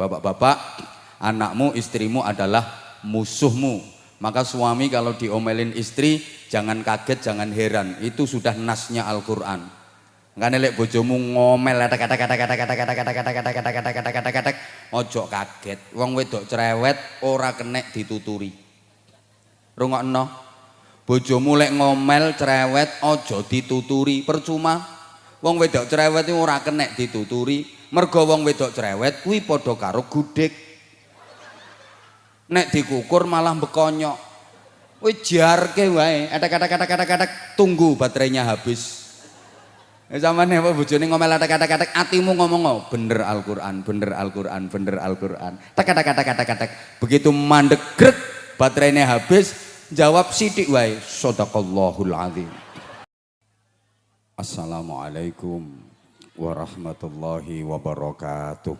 Bapak-bapak, anakmu, istrimu adalah musuhmu. Maka suami kalau diomelin istri jangan kaget, jangan heran. Itu sudah nasnya Al-Qur'an. Ngene lek bojomu ngomel kata-kata ojo kaget. Wong wedok cerewet ora kenek dituturi. Rungokno. Bojomu lek ngomel cerewet ojo dituturi, percuma. Wong wedok cerewet itu ora kenek dituturi. Mergo wong wedok cerewet kuwi padha karo gudeg. Nek dikukur malah bekonyok. Wis jarke wae, kata-kata tunggu baterainya habis. Samane apa bojone ngomel kata-kata atimu ngomong bener Al-Qur'an, bener Al-Qur'an, bener Al-Qur'an. Kata-kata. Begitu mandek grek baterainya habis, jawab sithik wae, shadaqallahul azim. Assalamualaikum warahmatullahi wabarakatuh.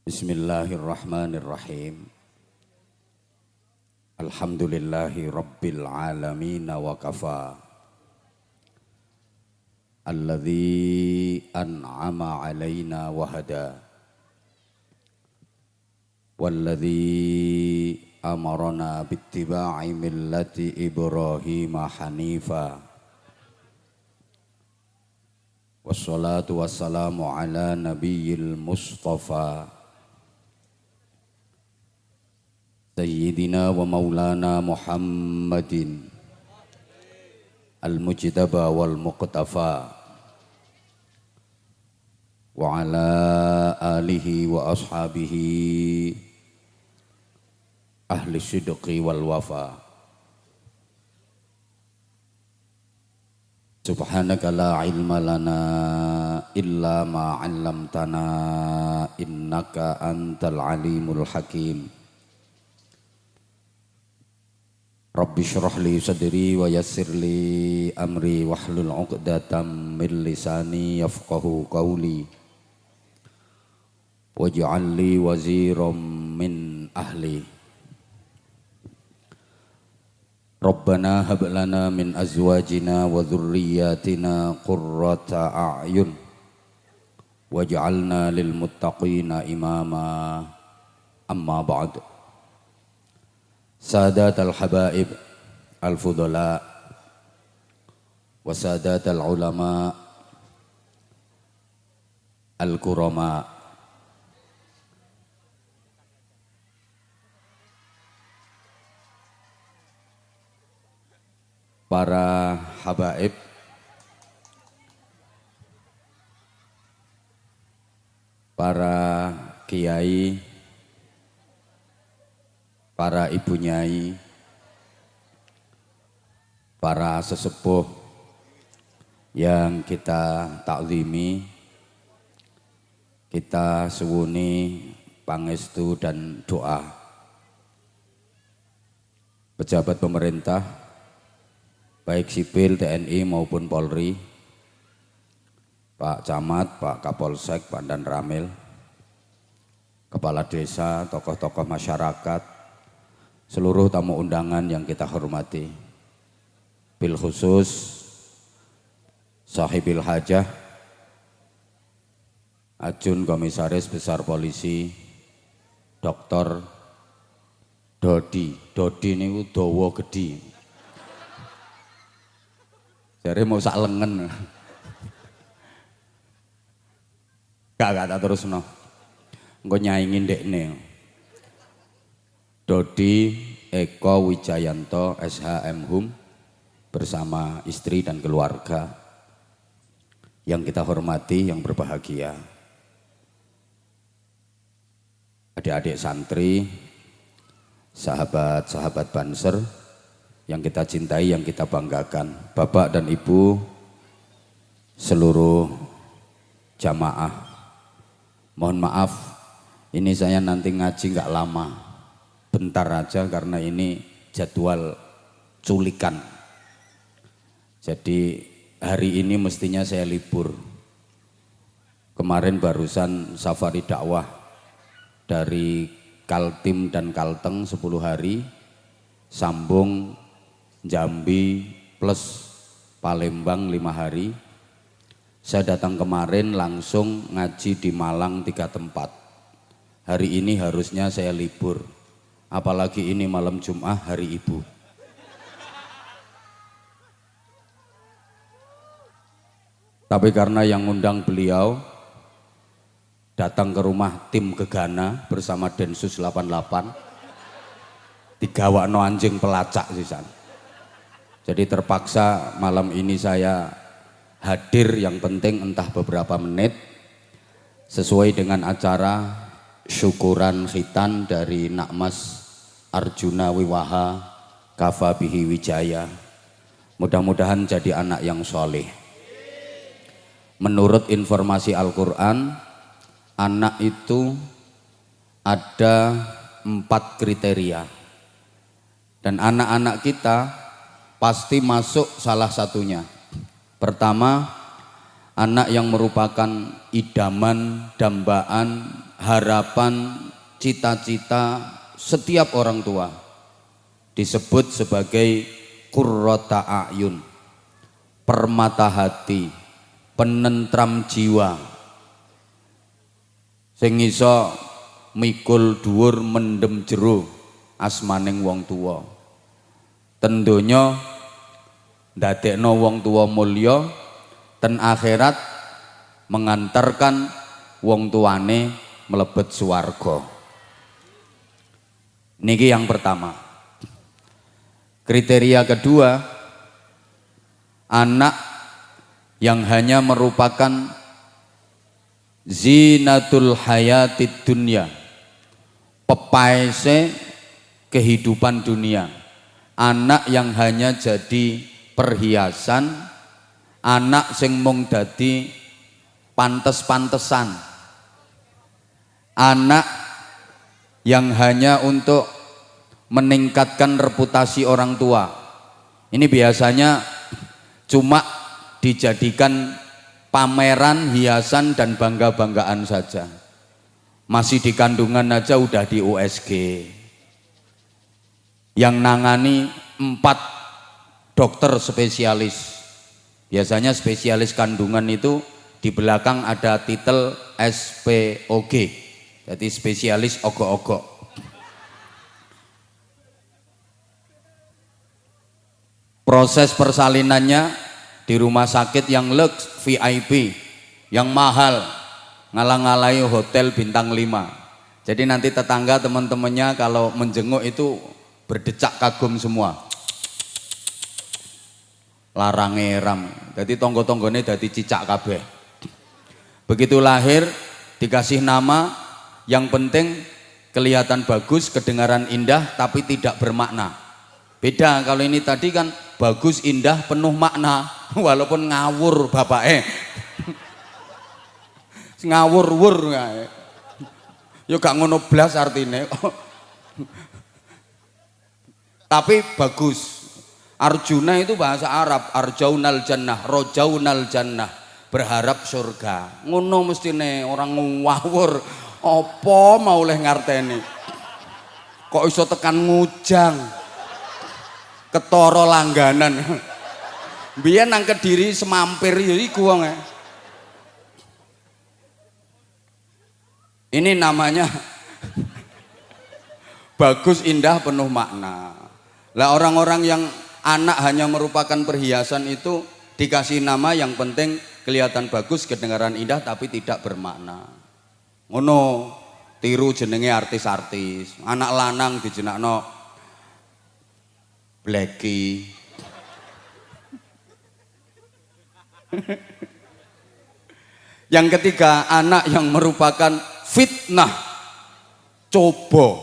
Bismillahirrahmanirrahim. Alhamdulillahi rabbil alamin wa kafa. Alladzi an'ama alaina wa hada. Walladzi amarna bittiba'i millati Ibrahim hanifa. Wassalatu wassalamu ala nabiyil mustafa Sayyidina wa maulana Muhammadin al-mujtaba wal muqtafa wa ala alihi wa ashabihi ahli sidqi wal wafa. Subhanaka la ilma lana illa ma 'allamtana innaka antal alimul hakim. Rabbi syrah li sadri wa yassir li amri wahlul 'uqdatam min lisani yafqahu qawli waj'al li waziran min ahli. Rabbana hab lana min azwajina wa dhurriyyatina qurrata a'yun waj'alna lil muttaqina imama. Amma ba'd. Sadat al-habaib al-fudala wa sadat al-ulama al-kurama, para habaib, para kiai, para ibu nyai, para sesepuh yang kita taklimi, kita suwuni pangestu dan doa. Pejabat pemerintah, baik sipil, TNI maupun Polri, Pak Camat, Pak Kapolsek, Pak Dan Ramil, kepala desa, tokoh-tokoh masyarakat, seluruh tamu undangan yang kita hormati, bil khusus sahibil hajah, Ajun Komisaris Besar Polisi Dr. Dodi ini dawa gede, jare mau sak lengen. Gak tak terusno, engko nyaingi ndekne. Dodi Eko Wijayanto SHM Hum bersama istri dan keluarga yang kita hormati, yang berbahagia. Adik-adik santri, sahabat-sahabat Banser yang kita cintai, yang kita banggakan, Bapak dan Ibu, seluruh jamaah. Mohon maaf, ini saya nanti ngaji nggak lama, bentar aja karena ini jadwal culikan. Jadi hari ini mestinya saya libur. Kemarin barusan safari dakwah dari Kaltim dan Kalteng 10 hari, sambung Jambi plus Palembang 5 hari, Saya datang kemarin langsung ngaji di Malang 3 tempat. Hari ini harusnya saya libur. Apalagi ini malam Jumat, hari Ibu. Tapi karena yang ngundang beliau datang ke rumah tim Gegana bersama Densus 88, digawakno anjing pelacak sisan. Jadi terpaksa malam ini saya hadir, yang penting entah beberapa menit, sesuai dengan acara syukuran khitan dari Nakmas Arjuna Wiwaha Kafabihi Wijaya. Mudah-mudahan jadi anak yang soleh. Menurut informasi Al-Quran, anak itu ada 4 kriteria, dan anak-anak kita pasti masuk salah satunya. Pertama, anak yang merupakan idaman, dambaan, harapan, cita-cita setiap orang tua, disebut sebagai qurrata a'yun, permata hati, penentram jiwa, sing iso mikul dhuwur mendem jero asmaning wong tuwa. Tendonya ndadekno wong tua mulya, ten akhirat mengantarkan wong tuane mlebet swarga. Niki yang pertama. Kriteria kedua, anak yang hanya merupakan zinatul hayatid dunya, pepaese kehidupan dunia. Anak yang hanya jadi perhiasan, anak sing mung dadi pantes-pantesan, anak yang hanya untuk meningkatkan reputasi orang tua. Ini biasanya cuma dijadikan pameran, hiasan dan bangga-banggaan saja. Masih di kandungan aja udah di USG. Yang nangani 4 dokter spesialis. Biasanya spesialis kandungan itu di belakang ada titel SPOG, jadi spesialis ogok-ogok. Proses persalinannya di rumah sakit yang lux, VIP, yang mahal, ngalang-alai hotel bintang 5. Jadi nanti tetangga teman-temannya kalau menjenguk itu berdecak kagum semua. Larang eram, jadi tonggo-tonggone dadi cicak kabeh. Begitu lahir dikasih nama, yang penting kelihatan bagus, kedengaran indah, tapi tidak bermakna. Beda kalau ini tadi kan bagus, indah, penuh makna, walaupun ngawur bapake. Ngawur-wur kae. Yo gak ngono blas artine. Tapi bagus. Arjuna itu bahasa Arab, arjaunal jannah, rojaunal jannah, berharap surga. Ngono mestine, orang ngawur. Apa mau oleh ngarteni? Kok iso tekan ngujang? Ketara langganan. Biyen nang Kediri semampir ya iku wong. Ini namanya bagus, indah, penuh makna. Lah orang-orang yang anak hanya merupakan perhiasan itu dikasih nama yang penting kelihatan bagus, kedengaran indah tapi tidak bermakna. Ngono tiru jenenge artis-artis. Anak lanang dijenakno Blacky. Yang ketiga, anak yang merupakan fitnah, coba,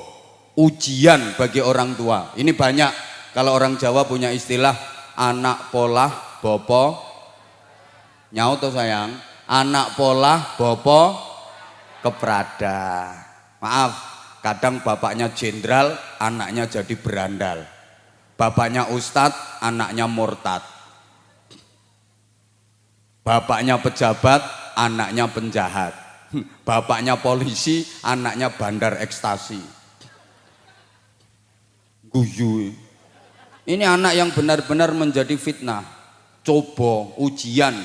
ujian bagi orang tua. Ini banyak. Kalau orang Jawa punya istilah anak polah bopo nyaut tuh sayang, anak polah bopo keprada. Maaf, kadang bapaknya jenderal, anaknya jadi berandal. Bapaknya ustadz, anaknya murtad. Bapaknya pejabat, anaknya penjahat. Bapaknya polisi, anaknya bandar ekstasi. Guyu. Ini anak yang benar-benar menjadi fitnah, coba, ujian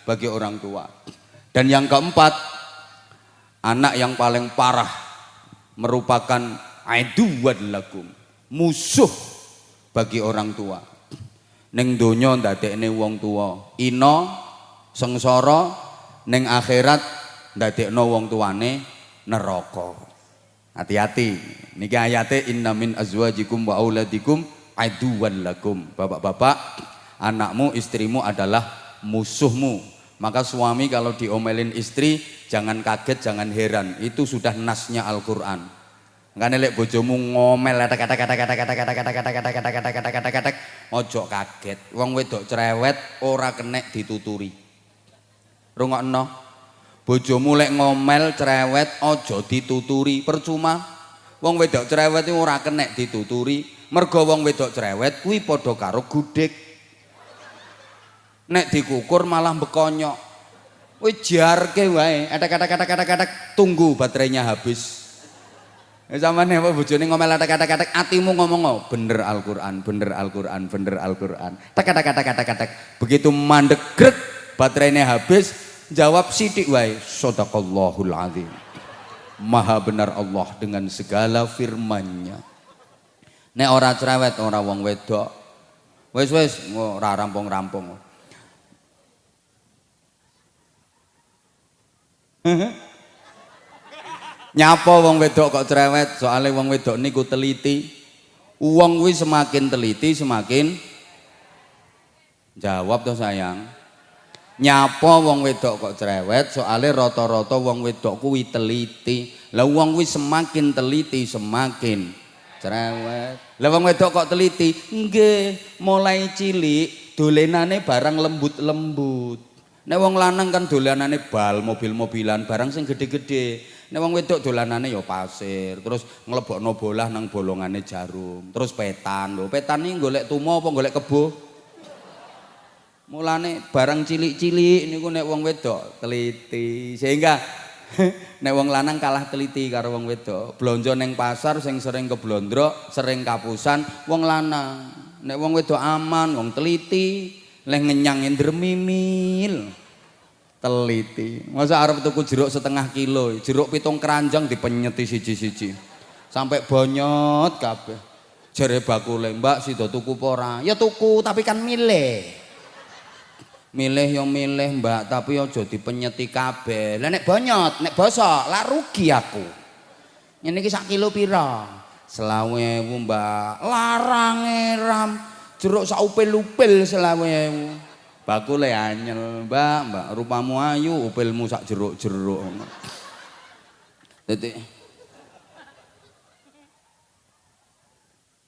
bagi orang tua. Dan yang keempat, anak yang paling parah merupakan aduwwan lakum, musuh bagi orang tua. Ning donya ndadekne wong tua ina sengsara, ning akhirat ndadekno wong tuane neraka. Hati-hati, niki ayate inna min azwajikum wa auladikum aduwwan lakum. Bapak-bapak, anakmu, istrimu adalah musuhmu. Maka suami kalau diomelin istri jangan kaget, jangan heran, itu sudah nasnya Al-Qur'an. Makane lek bojomu ngomel kata-kata ojo kaget. Wong wedok cerewet ora kenek dituturi. Rungokno. Bojomu lek ngomel cerewet ojo dituturi, percuma. Wong wedok cerewet itu ora kenek dituturi, mergo wong wedok cerewet kuwi padha karo gudeg. Nek dikukur malah bekonyok. Kowe jarke wae, kata-kata tunggu baterainya habis. Samane apa bojone ngomel kata-kata atimu ngomong bener Al-Qur'an, bener Al-Qur'an, bener Al-Qur'an. Kata-kata. Begitu mandek grek baterainya habis, jawab sidik wae, shadaqallahul azim. Maha benar Allah dengan segala firman-Nya. Nek ora cerewet ora wong wedok, wis ora rampung-rampung. Nyapa wong wedok kok cerewet? Soalnya wong wedok niku teliti. Wong kuwi semakin teliti semakin jawab toh sayang. Nyapa wong wedok kok cerewet? Soalnya rata-rata wong wedok kuwi teliti. Lah wong kuwi semakin teliti semakin cerewet. Lah wong wedok kok teliti? Nggih, mulai cilik dolenane barang lembut-lembut. Nek wong lanang kan dolanane bal, mobil-mobilan, barang sing gede-gede. Nek wong wedok dolanane ya pasir, terus nglebokno bolah nang bolongane jarum, terus petan. Lho, petan iki golek tumo apa golek kebo? Mulane barang cilik-cilik niku nek wong wedok teliti. Sehingga nek wong lanang kalah teliti karo wong wedok. Blonjo ning pasar sing sering keblondrok, sering kapusan wong lanang. Nek wong wedok aman, wong teliti. Leh ngenyang ender mimil teliti. Masa arep tuku jeruk setengah kilo, jeruk 7 keranjang dipenyeti siji-siji sampai bonyot kabeh. Jare bakule, Mbak sida tuku apa ora? Ya tuku tapi kan milih ya milih Mbak, tapi aja dipenyeti kabeh. Lah nek bonyot, nek bosok lah rugi aku. Ngene iki sak kilo pira? 20.000 Mbak. Larang eram. Jeruk sak upil-upil 20.000. Bakule anyel, Mbak, rupamu ayu, upilmu sak jeruk-jeruk. Dadi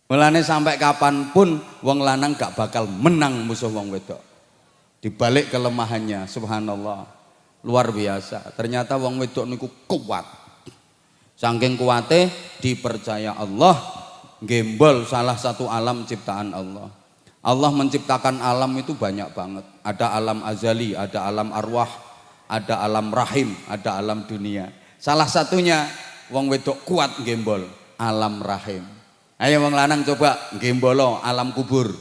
mulane sampai kapanpun wong lanang gak bakal menang musuh wong wedok. Dibalik kelemahannya, subhanallah. Luar biasa. Ternyata wong wedok niku kuat. Saking kuate dipercaya Allah, gembol salah satu alam ciptaan Allah. Allah menciptakan alam itu banyak banget. Ada alam azali, ada alam arwah, ada alam rahim, ada alam dunia. Salah satunya wong wedok kuat gembol alam rahim. Ayo wong lanang coba gembolo alam kubur.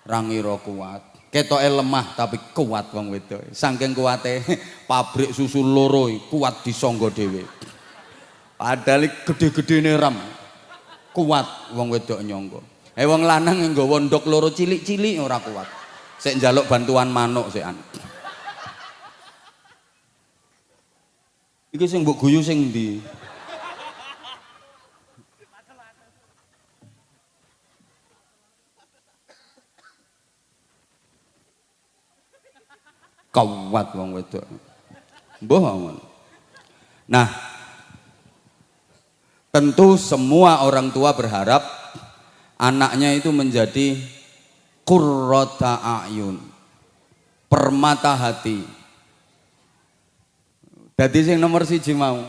Rangiro kuat. Ketoke lemah tapi kuat wong wedok. Saking kuate pabrik susu loro kuat disangga dhewe. Padahal gede-gedene ram. Kuat wong wedok nyangga. Wong lanang nggawa ndok loro cilik-cilik ora kuat. Sik njaluk bantuan manuk sekan. Iki sing mbok guyu sing ndi? Kuat wong wedok. Mbah ngono. Nah, tentu semua orang tua berharap anaknya itu menjadi qurrata a'yun, permata hati. Dadi sing nomor 1 mau.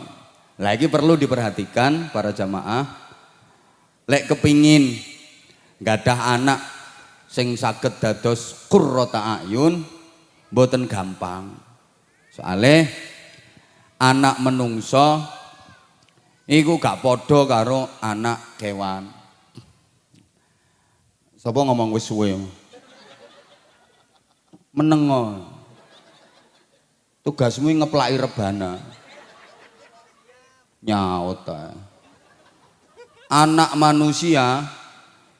Lah iki perlu diperhatikan para jamaah. Lek kepingin gadah anak sing saged dados qurrata a'yun mboten gampang. Soale anak menungso iku gak padha karo anak kewan. Sapa ngomong wis suwe? Menengo. Tugasmu ngeplaki rebana. Nyaut ta. Anak manusia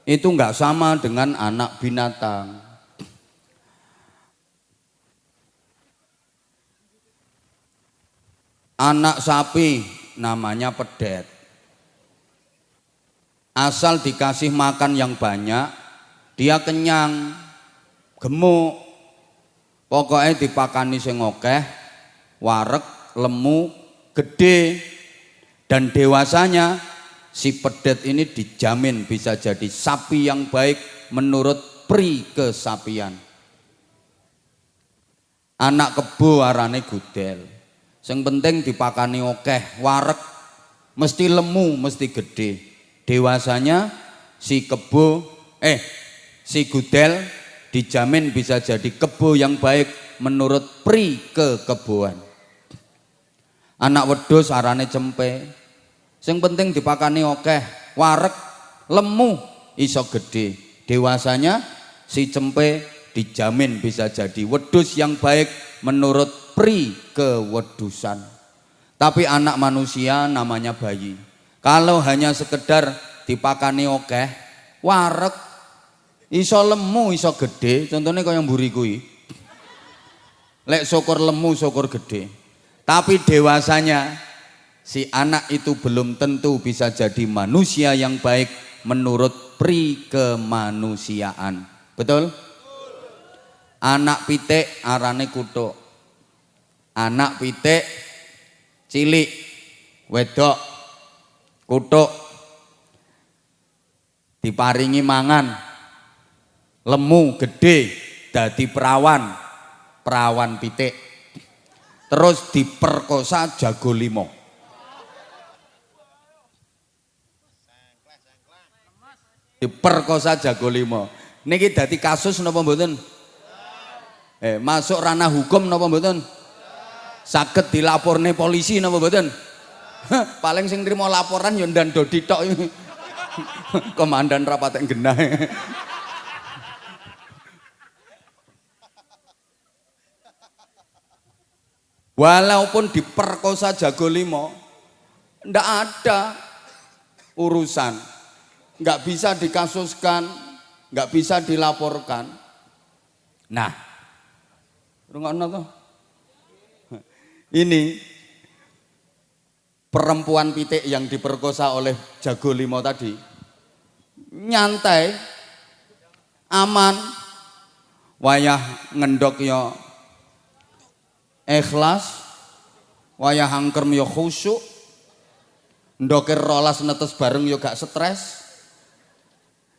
itu enggak sama dengan anak binatang. Anak sapi namanya pedet. Asal dikasih makan yang banyak, dia kenyang, gemuk. Pokoknya dipakani sing akeh, wareg, lemu, gede. Dan dewasanya si pedet ini dijamin bisa jadi sapi yang baik menurut pri kesapian. Anak kebo arane gudel. Yang penting dipakani akeh, wareg, mesti lemu, mesti gede. Dewasanya si gudel dijamin bisa jadi kebo yang baik menurut pri kekeboan. Anak wedhus arane cempe. Yang penting dipakani akeh, wareg, lemu, iso gede. Dewasanya si cempe dijamin bisa jadi wedhus yang baik menurut pri kewedusan. Tapi anak manusia namanya bayi. Kalau hanya sekedar dipakani akeh, wareg, iso lemu, iso gede. Contohnya kaya mburi kuwi. Lek syukur lemu, syukur gede. Tapi dewasanya si anak itu belum tentu bisa jadi manusia yang baik menurut pri kemanusiaan. Betul? Anak pitik arane kutuk. Anak pitik cilik wedok kutuk diparingi mangan lemu gede dadi perawan pitik, terus diperkosa jago limo. Diperkosa jago limo niki dadi kasus napa mboten? Masuk ranah hukum napa mboten? Saged dilaporne polisi napa mboten? Paling sing nrimo laporan ya ndan dodi tok. Komandan rapatek genah. Walaupun diperkosa jago limo, ndak ada urusan, nggak bisa dikasuskan, nggak bisa dilaporkan. Nah, rungokno to. Ini perempuan pitik yang diperkosa oleh jago limo tadi nyantai, aman, wayah ngendok yo ikhlas, wayah angkerm yo khusyuk, ndokir rolas netes bareng yo gak stres,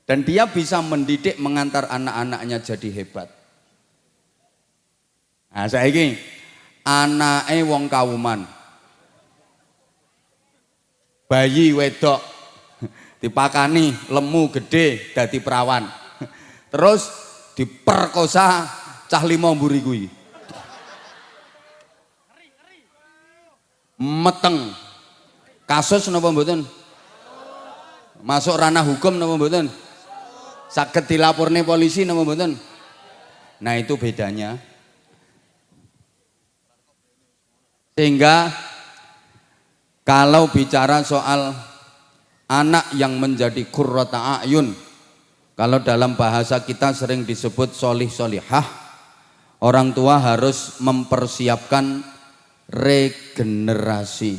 dan dia bisa mendidik mengantar anak-anaknya jadi hebat. Nah saiki anake wong kawuman, bayi wedok dipakani lemu gede dadi perawan, terus diperkosa cah limo mburi kuwi, meteng kasus napa mboten? Masuk ranah hukum napa mboten? Saged dilaporne polisi napa mboten? Nah itu bedanya. Sehingga kalau bicara soal anak yang menjadi qurrata a'yun, kalau dalam bahasa kita sering disebut solih solihah, orang tua harus mempersiapkan regenerasi,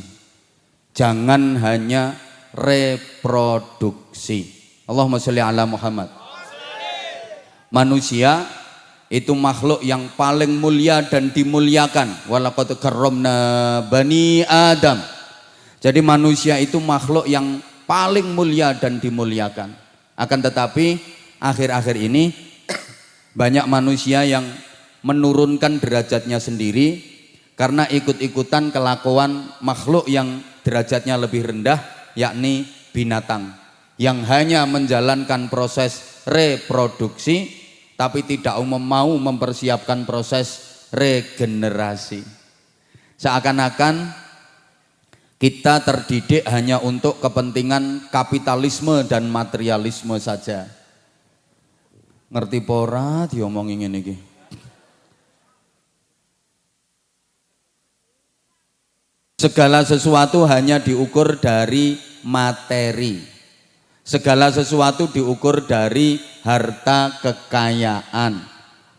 jangan hanya reproduksi. Allahumma sholli ala Muhammad. Manusia itu makhluk yang paling mulia dan dimuliakan. Walaqad karramna bani Adam. Jadi manusia itu makhluk yang paling mulia dan dimuliakan. Akan tetapi akhir-akhir ini banyak manusia yang menurunkan derajatnya sendiri karena ikut-ikutan kelakuan makhluk yang derajatnya lebih rendah, yakni binatang yang hanya menjalankan proses reproduksi tapi tidak mau mempersiapkan proses regenerasi. Seakan-akan kita terdidik hanya untuk kepentingan kapitalisme dan materialisme saja. Ngerti pora diomongin ngene iki. Segala sesuatu hanya diukur dari materi. Segala sesuatu diukur dari harta kekayaan.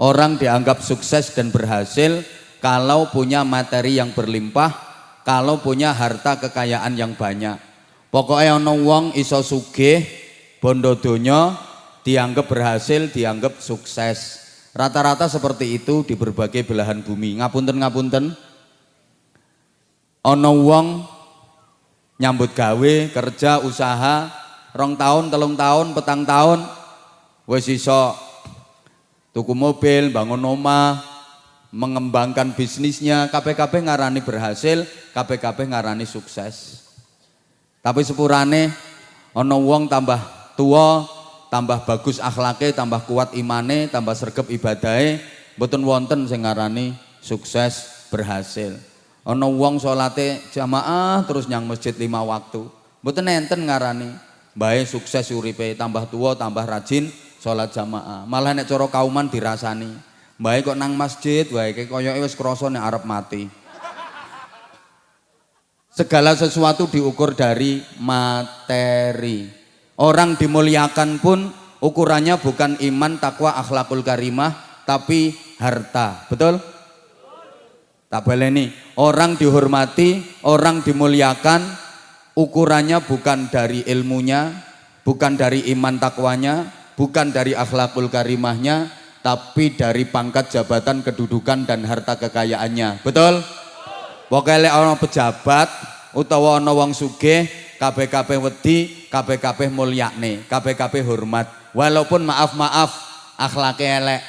Orang dianggap sukses dan berhasil kalau punya materi yang berlimpah, kalau punya harta kekayaan yang banyak. Pokoknya ana wong iso sugih, bondo donya, dianggap berhasil, dianggap sukses. Rata-rata seperti itu di berbagai belahan bumi. Ngapunten. Ana wong nyambut gawe, kerja, usaha, 2 tahun, 3 tahun, 4 tahun wis iso tuku mobil, bangun omah, mengembangkan bisnisnya, kabeh-kabeh ngarani berhasil, kabeh-kabeh ngarani sukses. Tapi sepurane ana wong tambah tua, tambah bagus akhlake, tambah kuat imane, tambah sregep ibadahe, mboten wonten sing ngarani sukses, berhasil. Ana wong salate jamaah terus nyang masjid 5 waktu. Mboten enten ngarani mbae sukses uripe, tambah tua, tambah rajin salat jamaah. Malah nek cara kauman dirasani, mbae kok nang masjid wae koyoke wis krasa nek arep mati. Segala sesuatu diukur dari materi. Orang dimuliakan pun ukurannya bukan iman, takwa, akhlakul karimah, tapi harta. Betul? Tak baleni, orang dihormati, orang dimuliakan, ukurannya bukan dari ilmunya, bukan dari iman takwanya, bukan dari akhlakul karimahnya, tapi dari pangkat jabatan, kedudukan dan harta kekayaannya. Betul? Pokoknya ana pejabat utawa ana wong sugih, kabeh-kabeh wedi, kabeh-kabeh mulyakne, kabeh-kabeh hormat. Walaupun maaf akhlake elek.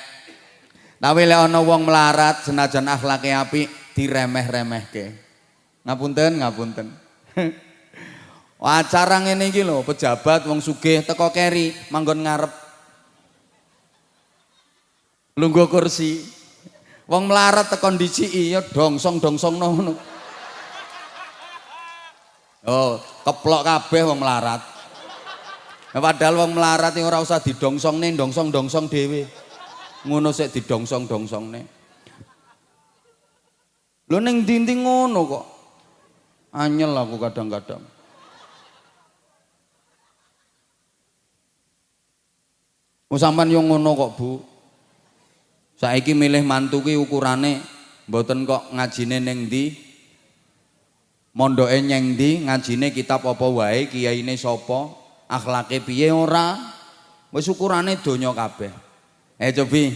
Tapi lek ana wong melarat senajan akhlake apik diremeh-remehke. Ngapunten. Acara ngene iki lho, pejabat wong sugih teko keri manggon ngarep. Lungguh kursi. Wong melarat teko ndiciki ya dongsong-dongsongno ngono. Oh, keplok kabeh wong melarat. Padahal wong melarat ora usah didongsongne, dongsong-dongsong dhewe. Ngono sik didongsong-dongsongne. Lho ning ndi ngono kok. Anyel aku kadang-kadang. Sampeyan yo ngono kok, Bu. Saiki milih mantu ki ukurane mboten kok ngajine ning ndi. Mondoke nyeng ndi, ngajine kitab apa wae, kiyaine sapa, akhlake piye ora. Wis ukurane donya kabeh. Cobi,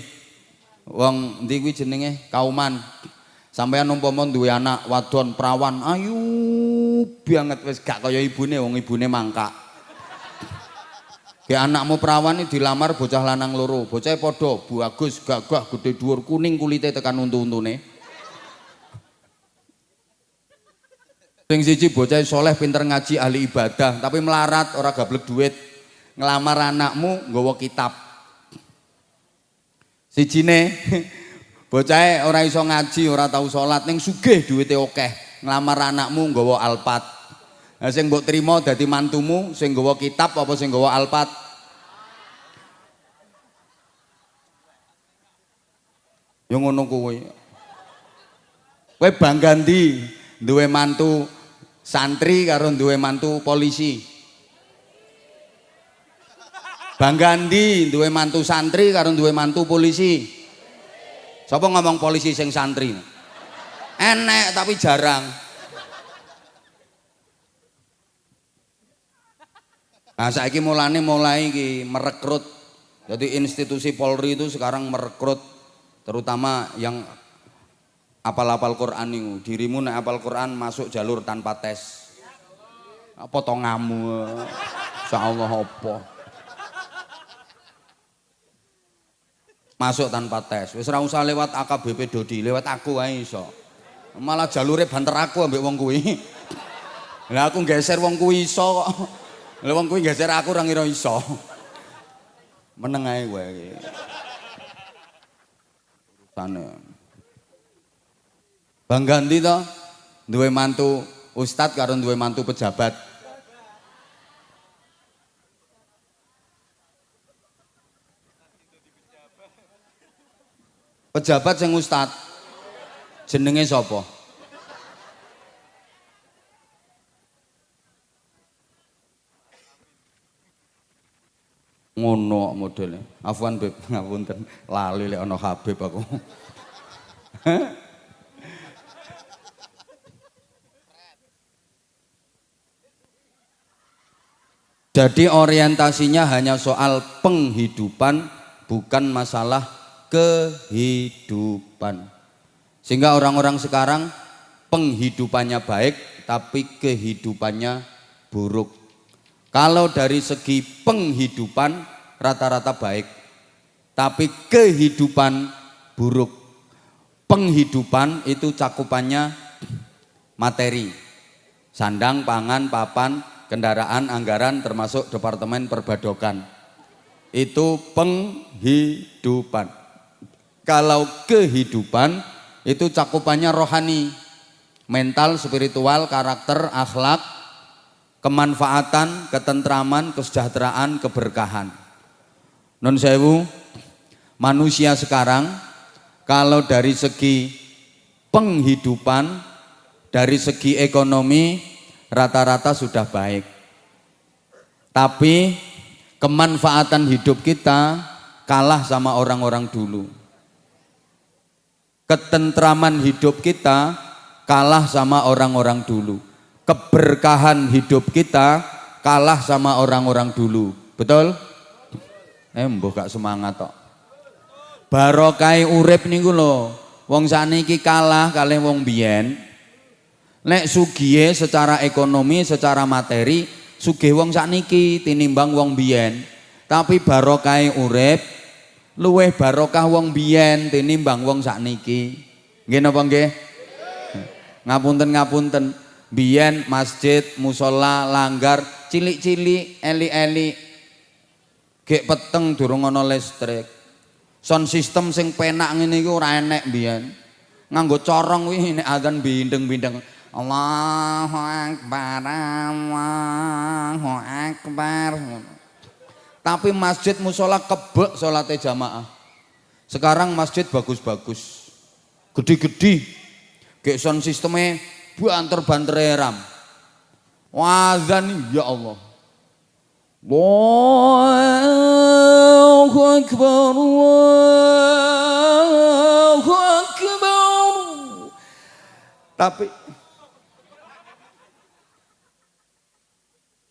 wong ndi kuwi jenenge kauman. Sampeyan umpama duwe anak wadon prawan, ayu banget wis gak kaya ibune, wong ibune mangkak. Ki anakmu prawan iki dilamar bocah lanang loro, bocahe padha bagus, gagah, gedhe dhuwur, kuning kulite tekan untu-untune. Sing siji bocah soleh, pinter ngaji, ahli ibadah, tapi melarat, ora gablek duit. Ngelamar anakmu nggawa kitab. Sijine bocahe ora iso ngaji, ora tau salat, ning sugih duwite akeh. Nglamar anakmu nggawa Alphard. Lah sing mbok trima dadi mantumu sing nggawa kitab apa sing nggawa Alphard? Ya ngono kuwi. Kowe bangga ndi duwe mantu santri karo duwe mantu polisi? Bangga ndi duwe mantu santri karo duwe mantu polisi? Sapa ngomong polisi sing santri? Enek tapi jarang. Nah saiki mulai iki merekrut. Jadi institusi Polri itu sekarang merekrut terutama yang apal-apal Quran itu. Dirimu nek apal Quran masuk jalur tanpa tes. Potongamu. Insyaallah apa? Masuk tanpa tes. Wis ora usah lewat AKBP Dodi, lewat aku wae iso. Malah jalure banter aku ambek wong kuwi. Lah aku geser wong kuwi iso kok. Lah wong kuwi geser aku ora ngira iso. Meneng ae kowe iki. Urusane. Bangga ndi to? Duwe mantu ustad karo duwe mantu pejabat. Pejabat sing ustad jenenge sapa? ngono modele. Afwan Beb, ngapunten. Lali lek ana Habib aku. Jadi orientasinya hanya soal penghidupan, bukan masalah kehidupan. Sehingga orang-orang sekarang penghidupannya baik, tapi kehidupannya buruk. Kalau dari segi penghidupan rata-rata baik, tapi kehidupan buruk. Penghidupan itu cakupannya materi, sandang, pangan, papan, kendaraan, anggaran, termasuk departemen perbadokan. Itu penghidupan. Kalau kehidupan itu cakupannya rohani, mental, spiritual, karakter, akhlak, kemanfaatan, ketentraman, kesejahteraan, keberkahan. Nun sewu, manusia sekarang kalau dari segi penghidupan, dari segi ekonomi rata-rata sudah baik. Tapi kemanfaatan hidup kita kalah sama orang-orang dulu. Ketentraman hidup kita kalah sama orang-orang dulu. Keberkahan hidup kita kalah sama orang-orang dulu. Betul? Mbah gak semangat tok. Barokai urip niku lho. Wong sakniki kalah kalih wong biyen. Nek sugihe secara ekonomi, secara materi, sugih wong sakniki tinimbang wong biyen. Tapi barokai urip luweh barokah wong biyen tinimbang wong sakniki. Nggih napa nggih? Ngapunten. Biyen masjid, musola, langgar, cilik-cilik, eli-eli. Gek peteng durung ana listrik. Sound system sing penak ngene iki ora enek biyen. Nganggo corong kuwi nek adzan bindeng-bindeng. Allahu Akbar, Allahu Akbar. Tapi masjid musola kebek salate jamaah. Sekarang masjid bagus-bagus. Gede-gede. Gek sound sistemnya banter-banter ram. Wazan ya Allah. Allahu Akbar, Allahu Akbar.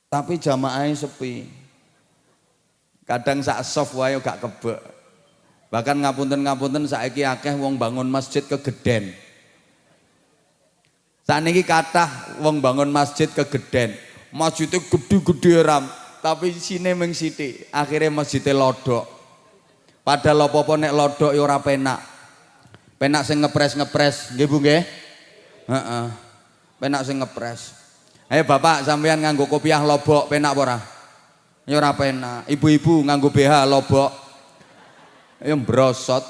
Tapi jamaahnya sepi. Kadang sak soft wae gak kebek. Bahkan ngapunten saiki akeh wong bangun masjid kegeden. Sakniki kathah wong bangun masjid kegeden. Masjidnya gede-gede ram, tapi isine mung sithik. Akhire masjidnya lodok. Padahal apa-apa nek lodok ya ora penak. Penak sing ngepres-ngepres, nggih Bu nggih? Heeh. Penak sing ngepres. Ayo Bapak sampean nganggo kopiah lobok penak apa ora? Ya ora penak. Ibu-ibu nganggo BH lobok. Ya mbrosot.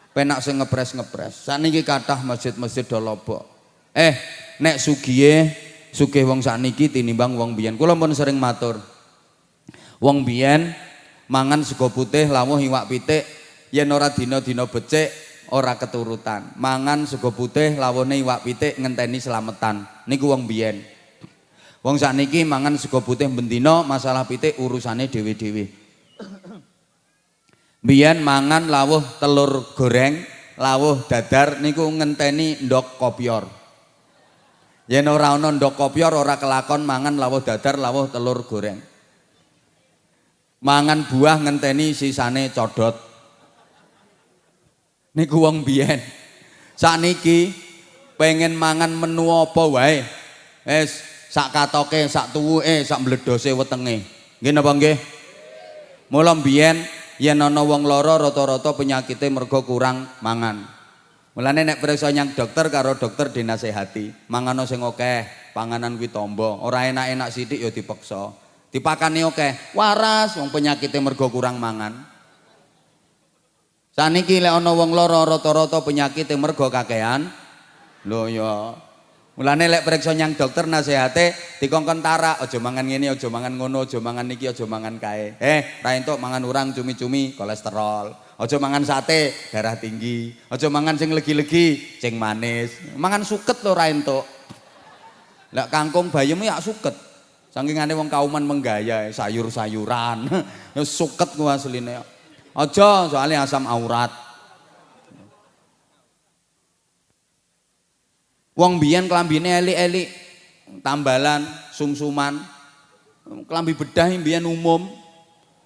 Penak sing ngepres-ngepres. Sakniki kathah masjid-masjid do lobok. Nek sugih wong sakniki tinimbang wong biyen. Kula pun sering matur. Wong biyen mangan sego putih lawuh iwak pitik, yen ora dina-dina becik ora keturutan. Mangan sego putih lawuhne iwak pitik ngenteni slametan. Niku wong biyen. Wong sakniki mangan sego putih bendina, masalah pitik urusane dhewe-dhewe. Biyen mangan lawuh telur goreng, lawuh dadar niku ngenteni ndok kopior. Yen ora ana ndok kopior ora kelakon mangan lawuh dadar, lawuh telur goreng. Mangan buah ngenteni sisane codot. Niku wong biyen. Sakniki pengen mangan menu apa wae. Sak katoke, sak tuwuke, sak mbledose wetenge. Nggih napa nggih? Mula biyen yen ana wong lara rata-rata penyakite mergo kurang mangan. Mulane nek priksa nyang dokter karo dokter dinasehati, mangano sing akeh, panganan kuwi tamba, ora enak-enak sithik ya dipeksa. Dipakani akeh, waras wong penyakite mergo kurang mangan. Saniki lek ana wong lara rata-rata penyakite mergo kakehan. Lho ya. Mulane lek priksa nyang dokter nasehate dikongkon tarak, aja mangan ngene, aja mangan ngono, aja mangan niki, aja mangan kae. Ra entuk mangan urang cumi-cumi kolesterol. Aja mangan sate, darah tinggi. Aja mangan sing legi-legi, sing manis. Mangan suket lho ra entuk. Lah kangkung bayem ya suket. Saking ngene wong kauman menggaya sayur-sayuran. Ya suket ku asline. Aja soalnya asam aurat. Wong biyen klambine elik-elik, tambalan, sumsuman. Klambi bedah mbiyen umum.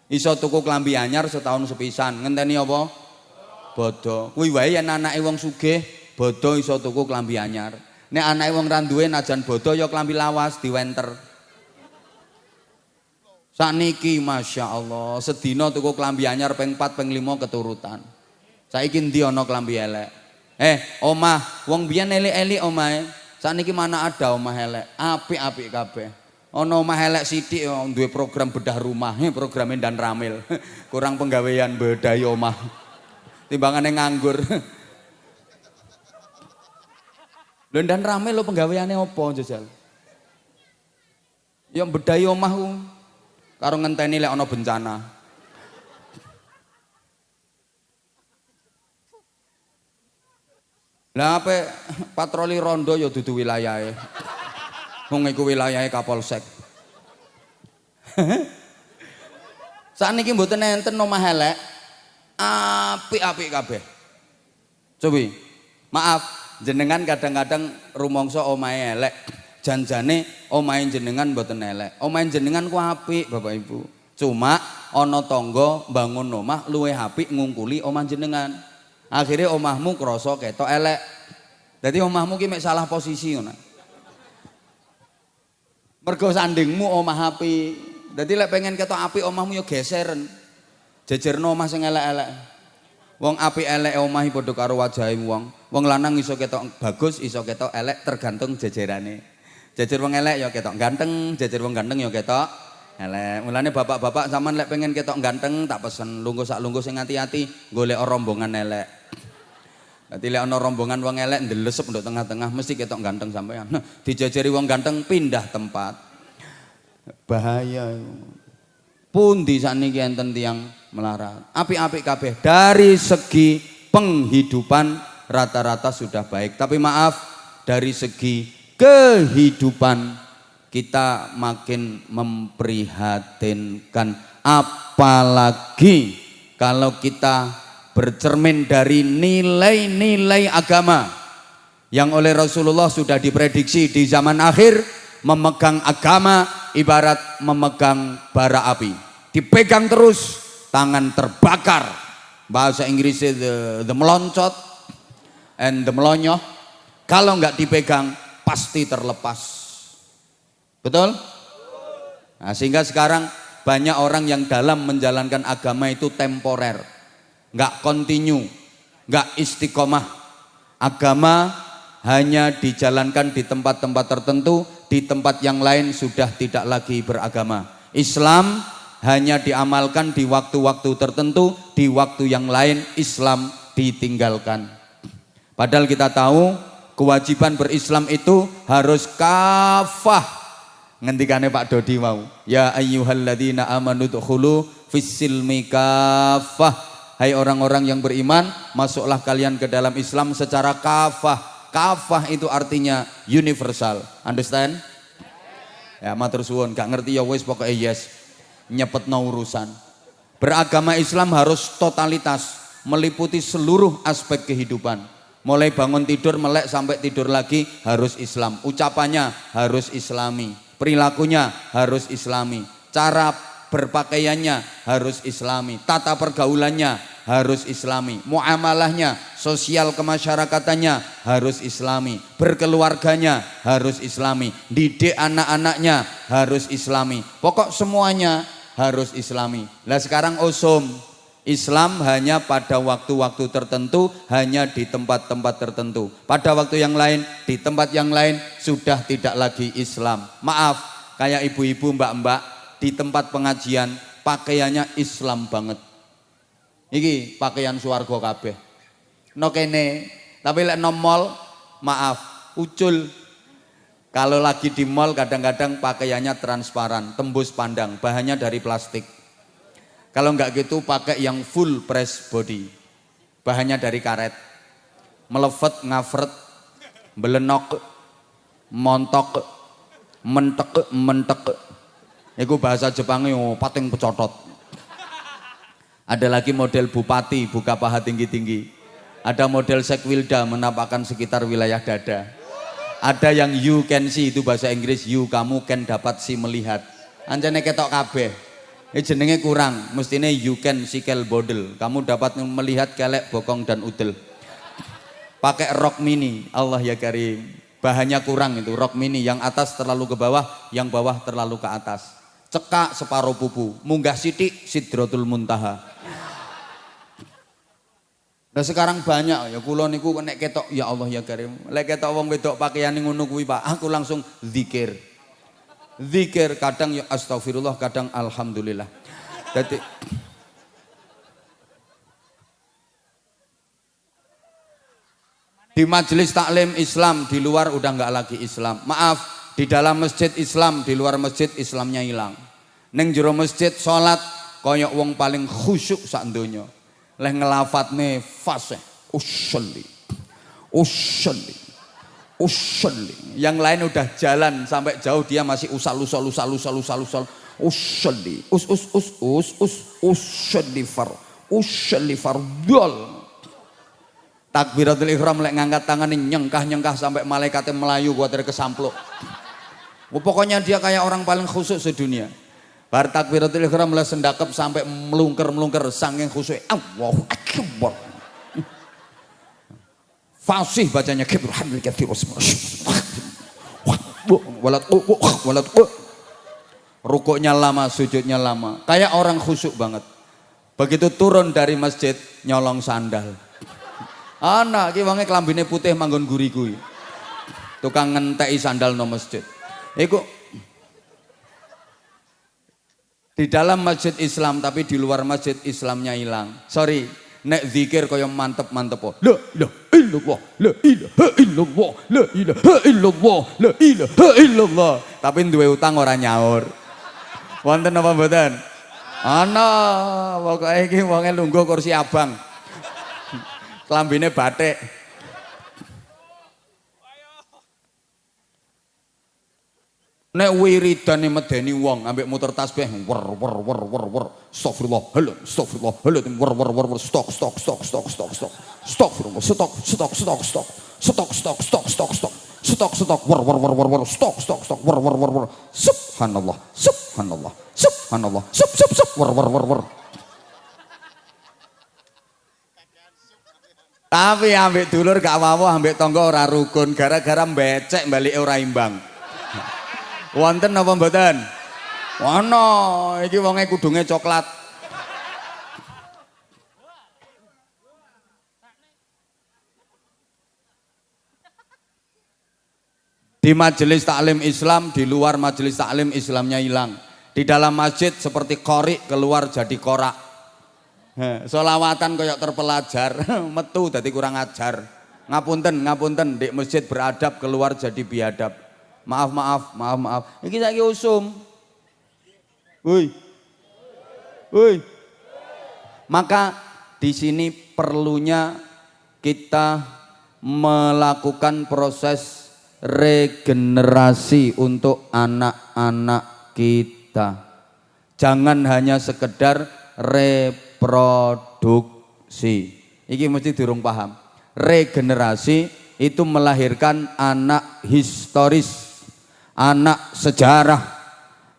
Iso tuku klambi anyar setahun sepisan. Ngenteni apa? Bodo. Kuwi wae yen anake wong sugih, bodo iso tuku klambi anyar. Nek anake wong ra duwe najan bodo ya klambi lawas diwenter. Sakniki Masya Allah, sedina tuku klambi anyar ping 4 ping 5 keturutan. Saiki ndi ana klambi elek? Omah, wong biyen elik-elik omahe. Sakniki mana ada omah elek? Apik-apik kabeh. Ana omah elek sithik duwe program bedah rumah, programe Dan Ramil. Kurang penggawean bedahi omah. Timbangane nganggur. Lho Dan Ramil lho penggaweane apa jajal? Ya bedahi omah ku karo ngenteni lek ana bencana. Lah ape patroli rondo ya dudu wilayahe. Wong iku wilayahe Kapolsek. Sakniki mboten enten omah elek. Apik-apik kabeh. Cobi. Maaf, jenengan kadang-kadang rumangsa omahe elek. Janjane omahe jenengan mboten elek. Omahe jenengan ku apik, Bapak Ibu. Cuma ana tangga bangun omah luwih apik ngungkuli omah jenengan. Akhirnya omahmu krasa ketok elek. Dadi omahmu ki mek salah posisi ngono. Mergo sandingmu omah apik. Dadi lek pengen ketok apik omahmu ya geseren. Jejerno omah sing elek-elek. Wong apik elek omahe padha karo wajahe wong. Wong lanang iso ketok bagus, iso ketok elek tergantung jejerane. Jejer wong elek ya ketok ganteng, jejer wong ganteng ya ketok elek. Mulane bapak-bapak sampean lek pengen ketok ganteng tak pesen lungguh sak lungguh sing ati-ati golek rombongan elek. Dadi lek ana rombongan wong elek ndelesep nduk tengah-tengah mesti ketok ganteng sampean. Dijejeri wong ganteng pindah tempat. Bahaya. Pundi sakniki enten tiyang melarat. Apik-apik kabeh dari segi penghidupan rata-rata sudah baik. Tapi maaf dari segi kehidupan kita makin memprihatinkan, apalagi kalau kita bercermin dari nilai-nilai agama yang oleh Rasulullah sudah diprediksi di zaman akhir. Memegang agama ibarat memegang bara api, dipegang terus tangan terbakar. Bahasa Inggrisnya the meloncat and the melonyoh. Kalau nggak dipegang pasti terlepas. Betul? Nah, sehingga sekarang banyak orang yang dalam menjalankan agama itu temporer, nggak kontinu, nggak istiqomah. Agama hanya dijalankan di tempat-tempat tertentu, di tempat yang lain sudah tidak lagi beragama. Islam hanya diamalkan di waktu-waktu tertentu, di waktu yang lain Islam ditinggalkan. Padahal kita tahu kewajiban berislam itu harus kafah. Ngendikane Pak Dodi mau, ya ayyuhalladzina amanu dkhulu fis-silmi kafah. Hai orang-orang yang beriman, masuklah kalian ke dalam Islam secara kafah. Kafah itu artinya universal. Understand? Ya matur suwun, gak ngerti ya wis pokoknya yes. Nyepetno urusan. Beragama Islam harus totalitas, meliputi seluruh aspek kehidupan. Mulai bangun tidur melek sampai tidur lagi harus Islam. Ucapannya harus Islami, perilakunya harus Islami, cara berpakaiannya harus Islami, tata pergaulannya harus Islami, muamalahnya, sosial kemasyarakatannya harus Islami, berkeluarganya harus Islami, didik anak-anaknya harus Islami, pokok semuanya harus Islami. Lah sekarang usum Islam hanya pada waktu-waktu tertentu, hanya di tempat-tempat tertentu. Pada waktu yang lain, di tempat yang lain sudah tidak lagi Islam. Maaf, kayak ibu-ibu, mbak-mbak di tempat pengajian pakaiannya Islam banget. Iki pakaian swarga kabeh. No kene, tapi lek no mall, maaf, ucul. Kalau lagi di mall kadang-kadang pakaiannya transparan, tembus pandang, bahannya dari plastik. Kalau enggak gitu pakai yang full press body, bahannya dari karet, melevet, ngafret, belenok, montok, mentek, Iku bahasa Jepangnya pating pecotot. Ada lagi model bupati buka paha tinggi-tinggi. Ada model Sekwilda menampakkan sekitar wilayah dada. Ada yang you can see, itu bahasa Inggris, you kamu can dapat si melihat. Anjane ketok kabeh. Jenenge kurang, mestine you can sikel bodel. Kamu dapat melihat kelek, bokong dan udel. Pakai rok mini, Allah ya karim. Bahannya kurang itu, rok mini yang atas terlalu ke bawah, yang bawah terlalu ke atas. Cekak separuh pupu, munggah sidik Sidratul Muntaha. Nah sekarang banyak ya kula niku nek ketok ya Allah ya karim. Lek ketok wong wedok pakaiane ngono kuwi Pak, aku langsung zikir. Zikir kadang ya astagfirullah, kadang alhamdulillah. Jadi di majelis taklim Islam, di luar udah nggak lagi Islam. Maaf, di dalam masjid Islam, di luar masjid Islamnya hilang. Neng jero masjid sholat koyok wong paling khusyuk sak donya. Leh ngelafatne fasih, usolli, usolli, usolli. Yang lain udah jalan sampai jauh dia masih usal, usolli, usolli fardol. Takbiratul ihram lek ngangkat tangan ini nyengkah sampai malaikatnya melayu buat dari kesampluk. Pokoknya dia kayak orang paling khusyuk sedunia. Bar takbiratul ihram mulai sendakep sampai melungker saking khusyuk. Allahu akbar. Fasih bacanya kibir hamil katsir walat rukuknya lama, sujudnya lama. Kayak orang khusyuk banget. Begitu turun dari masjid nyolong sandal. Anak ki wonge klambine putih manggon guri kuwi. Tukang ngenteki sandal no masjid. Iku di dalam masjid Islam tapi di luar masjid Islamnya hilang. Sorry, nek zikir kaya mantep-mantep. La ilaha illallah, la ilaha illallah, la ilaha illallah, la ilaha illallah. Tapi duwe utang ora nyaur. Wonten apa mboten? Ana, pokoke iki wonge lungguh kursi abang. Klambine batik. Nek wiridane medeni wong ambek muter tasbih wer astagfirullah astagfirullah wer stok astagfirullah stok wer stok wer subhanallah wer. Tapi ambek dulur gak wawo, ambek tangga ora rukun gara-gara becek balik ora imbang. Wonten apa mboten? Ono, iki wonge kudunge coklat. Di majelis taklim Islam, di luar majelis taklim Islamnya hilang. Di dalam masjid seperti qori, keluar jadi korak. Solawatan kayak terpelajar, metu dadi kurang ajar. Ngapunten, di masjid beradab, keluar jadi biadab. Maaf. Iki saiki usum. Woi. Maka di sini perlunya kita melakukan proses regenerasi untuk anak-anak kita. Jangan hanya sekedar reproduksi. Iki mesti durung paham. Regenerasi itu melahirkan anak historis, anak sejarah,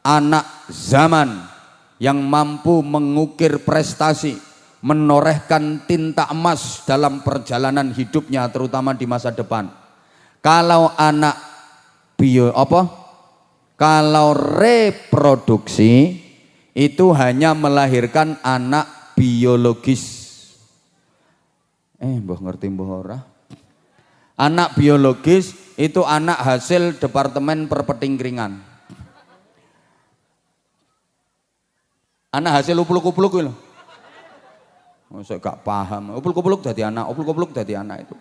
anak zaman yang mampu mengukir prestasi, menorehkan tinta emas dalam perjalanan hidupnya terutama di masa depan. Kalau anak kalau reproduksi itu hanya melahirkan anak biologis. Mbah ngerti mbah ora? Anak biologis itu anak hasil departemen perpetingkringan. Anak hasil upluk-upluk lho. Saya gak paham. Upluk-upluk dadi anak itu.